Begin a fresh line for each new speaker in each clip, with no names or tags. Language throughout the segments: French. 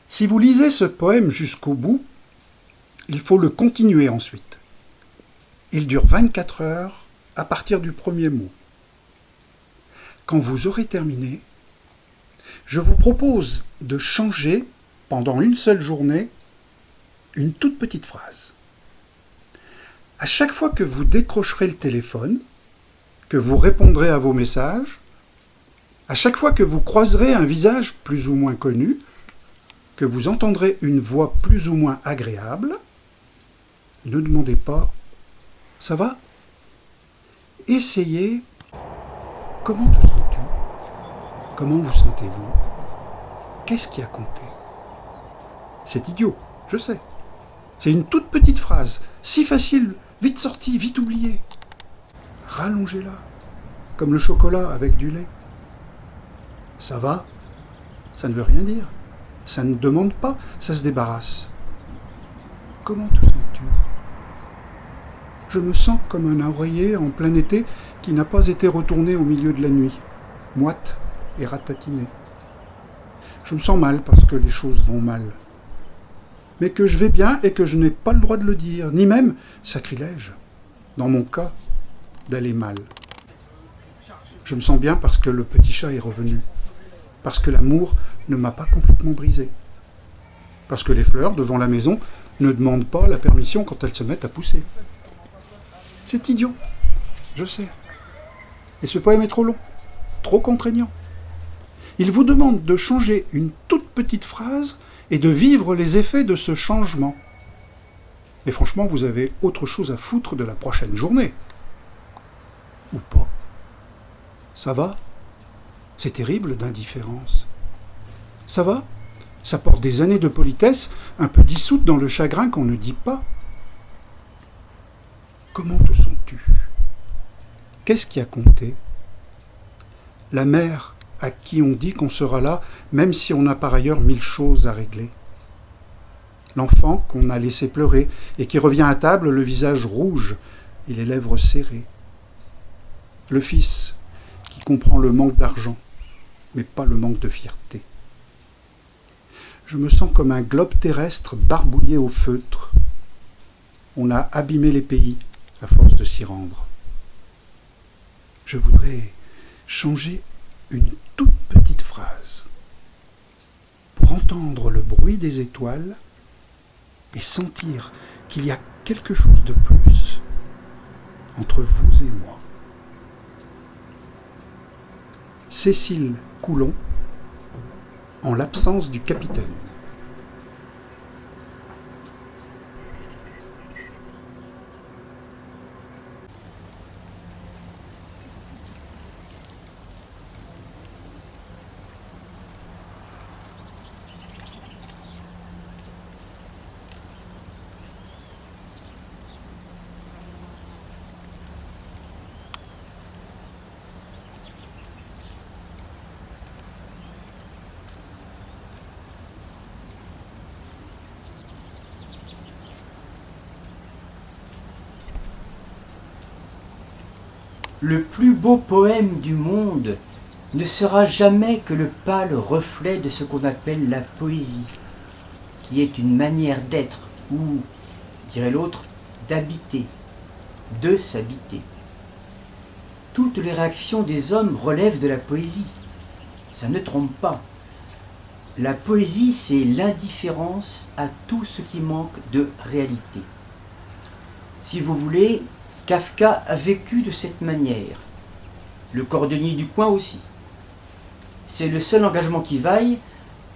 Si vous lisez ce poème jusqu'au bout, il faut le continuer ensuite. Il dure 24 heures à partir du premier mot. Quand vous aurez terminé, je vous propose de changer, pendant une seule journée, une toute petite phrase. À chaque fois que vous décrocherez le téléphone, que vous répondrez à vos messages, à chaque fois que vous croiserez un visage plus ou moins connu, que vous entendrez une voix plus ou moins agréable, ne demandez pas « ça va ?» Essayez « comment te sens-tu ? Comment vous sentez-vous ? Qu'est-ce qui a compté ?» C'est idiot, je sais. C'est une toute petite phrase, si facile, vite sortie, vite oubliée. Rallongez-la, comme le chocolat avec du lait. Ça va ? Ça ne veut rien dire. Ça ne demande pas, ça se débarrasse. Comment te sens-tu ? Je me sens comme un oreiller en plein été qui n'a pas été retourné au milieu de la nuit, moite et ratatiné. Je me sens mal parce que les choses vont mal. Mais que je vais bien et que je n'ai pas le droit de le dire, ni même, sacrilège, dans mon cas, d'aller mal. Je me sens bien parce que le petit chat est revenu, parce que l'amour ne m'a pas complètement brisé, parce que les fleurs devant la maison ne demandent pas la permission quand elles se mettent à pousser. C'est idiot, je sais. Et ce poème est trop long, trop contraignant. Il vous demande de changer une toute petite phrase et de vivre les effets de ce changement. Et franchement, vous avez autre chose à foutre de la prochaine journée. Ou pas. Ça va ? C'est terrible d'indifférence. Ça va ? Ça porte des années de politesse, un peu dissoute dans le chagrin qu'on ne dit pas. Comment te sens-tu ? Qu'est-ce qui a compté ? La mère à qui on dit qu'on sera là, même si on a par ailleurs 1000 choses à régler. L'enfant qu'on a laissé pleurer et qui revient à table, le visage rouge et les lèvres serrées. Le fils qui comprend le manque d'argent, mais pas le manque de fierté. Je me sens comme un globe terrestre barbouillé au feutre. On a abîmé les pays à force de s'y rendre. Je voudrais changer une toute petite phrase pour entendre le bruit des étoiles et sentir qu'il y a quelque chose de plus entre vous et moi. Cécile Coulon, en l'absence du capitaine.
Le plus beau poème du monde ne sera jamais que le pâle reflet de ce qu'on appelle la poésie, qui est une manière d'être, ou, dirait l'autre, d'habiter, de s'habiter. Toutes les réactions des hommes relèvent de la poésie. Ça ne trompe pas. La poésie, c'est l'indifférence à tout ce qui manque de réalité. Si vous voulez, Kafka a vécu de cette manière. Le cordonnier du coin aussi. C'est le seul engagement qui vaille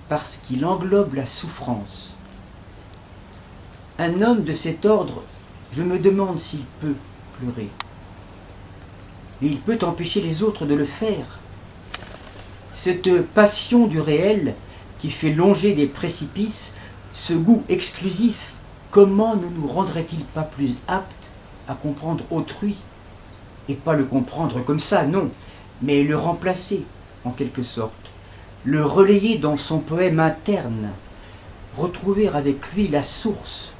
parce qu'il englobe la souffrance. Un homme de cet ordre, je me demande s'il peut pleurer. Mais il peut empêcher les autres de le faire. Cette passion du réel qui fait longer des précipices, ce goût exclusif, comment ne nous rendrait-il pas plus aptes à comprendre autrui, et pas le comprendre comme ça, non, mais le remplacer, en quelque sorte, le relayer dans son poème interne, retrouver avec lui la source,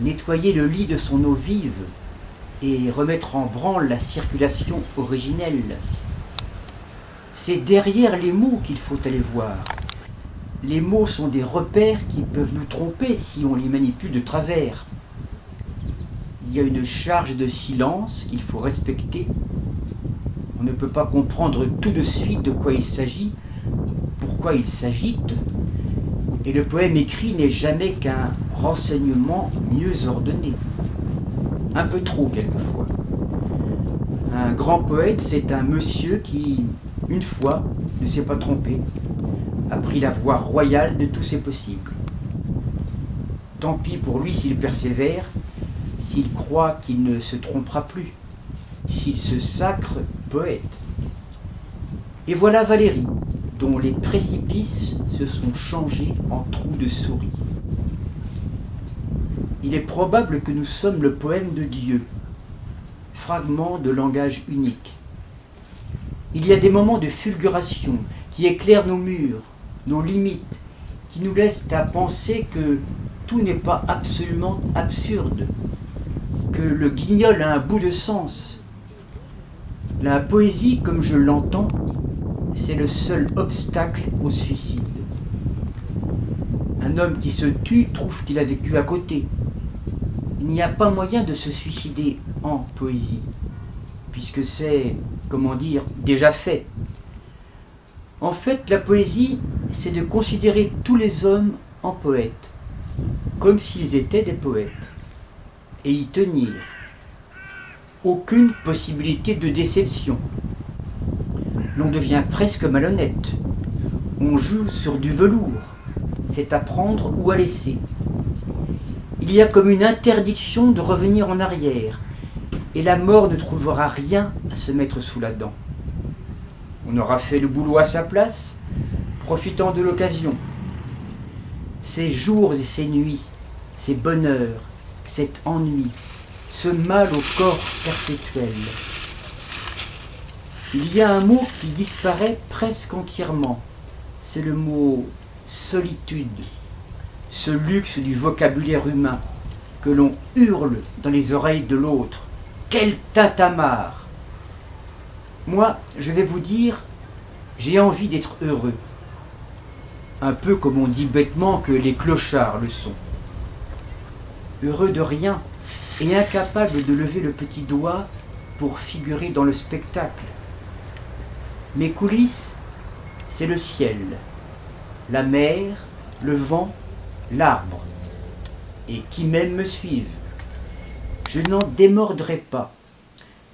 nettoyer le lit de son eau vive, et remettre en branle la circulation originelle. C'est derrière les mots qu'il faut aller voir. les mots sont des repères qui peuvent nous tromper si on les manipule de travers. Il y a une charge de silence qu'il faut respecter. On ne peut pas comprendre tout de suite de quoi il s'agit, pourquoi il s'agite. Et le poème écrit n'est jamais qu'un renseignement mieux ordonné. Un peu trop quelquefois. Un grand poète, c'est un monsieur qui, une fois, ne s'est pas trompé, a pris la voie royale de tous ses possibles. Tant pis pour lui s'il persévère, s'il croit qu'il ne se trompera plus, s'il se sacre poète. Et voilà Valérie, dont les précipices se sont changés en trous de souris. Il est probable que nous sommes le poème de Dieu, fragment de langage unique. Il y a des moments de fulguration qui éclairent nos murs, nos limites, qui nous laissent à penser que tout n'est pas absolument absurde, que le guignol a un bout de sens. La poésie, comme je l'entends, c'est le seul obstacle au suicide. Un homme qui se tue trouve qu'il a vécu à côté. Il n'y a pas moyen de se suicider en poésie, puisque c'est, comment dire, déjà fait. En fait, la poésie, c'est de considérer tous les hommes en poètes, comme s'ils étaient des poètes, et y tenir. Aucune possibilité de déception. L'on devient presque malhonnête. On joue sur du velours. C'est à prendre ou à laisser. Il y a comme une interdiction de revenir en arrière, et la mort ne trouvera rien à se mettre sous la dent. On aura fait le boulot à sa place, profitant de l'occasion. Ces jours et ces nuits, ces bonheurs, cet ennui, ce mal au corps perpétuel. Il y a un mot qui disparaît presque entièrement, c'est le mot solitude, ce luxe du vocabulaire humain que l'on hurle dans les oreilles de l'autre. Quel tintamarre! Moi, je vais vous dire, j'ai envie d'être heureux. Un peu comme on dit bêtement que les clochards le sont. Heureux de rien et incapable de lever le petit doigt pour figurer dans le spectacle. Mes coulisses, c'est le ciel, la mer, le vent, l'arbre, et qui même me suivent. Je n'en démordrai pas,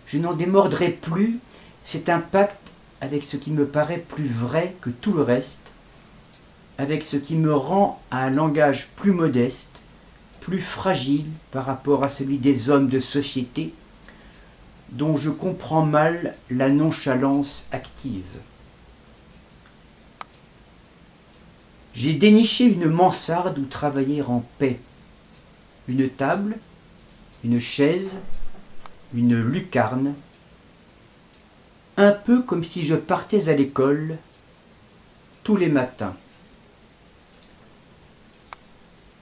je n'en démordrai plus, c'est un pacte avec ce qui me paraît plus vrai que tout le reste, avec ce qui me rend à un langage plus modeste, plus fragile par rapport à celui des hommes de société, dont je comprends mal la nonchalance active. J'ai déniché une mansarde où travailler en paix, une table, une chaise, une lucarne, un peu comme si je partais à l'école tous les matins.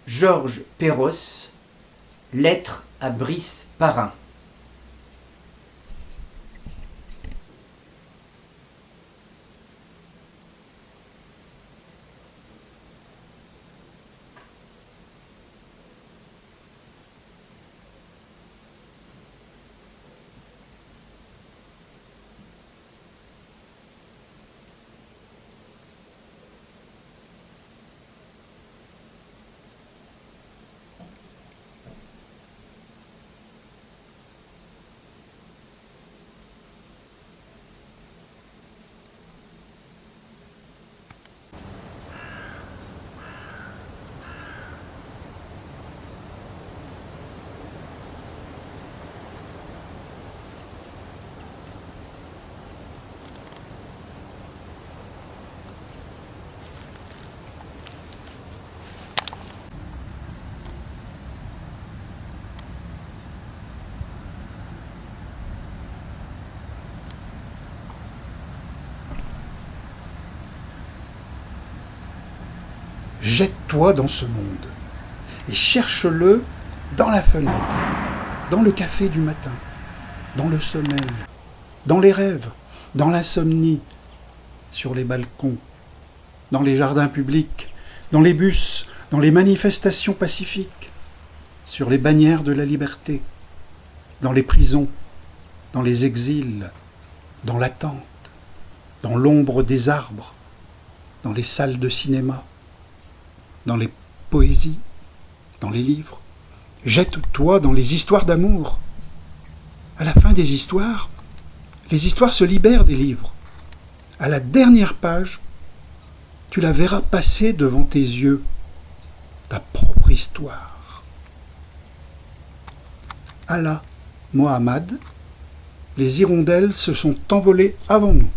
Georges Perros, lettre à Brice Parrain.
Jette-toi dans ce monde et cherche-le dans la fenêtre, dans le café du matin, dans le sommeil, dans les rêves, dans l'insomnie, sur les balcons, dans les jardins publics, dans les bus, dans les manifestations pacifiques, sur les bannières de la liberté, dans les prisons, dans les exils, dans l'attente, dans l'ombre des arbres, dans les salles de cinéma, dans les poésies, dans les livres. Jette-toi dans les histoires d'amour. À la fin des histoires, les histoires se libèrent des livres. À la dernière page, tu la verras passer devant tes yeux, ta propre histoire. Allah, Mohammed, les hirondelles se sont envolées avant nous.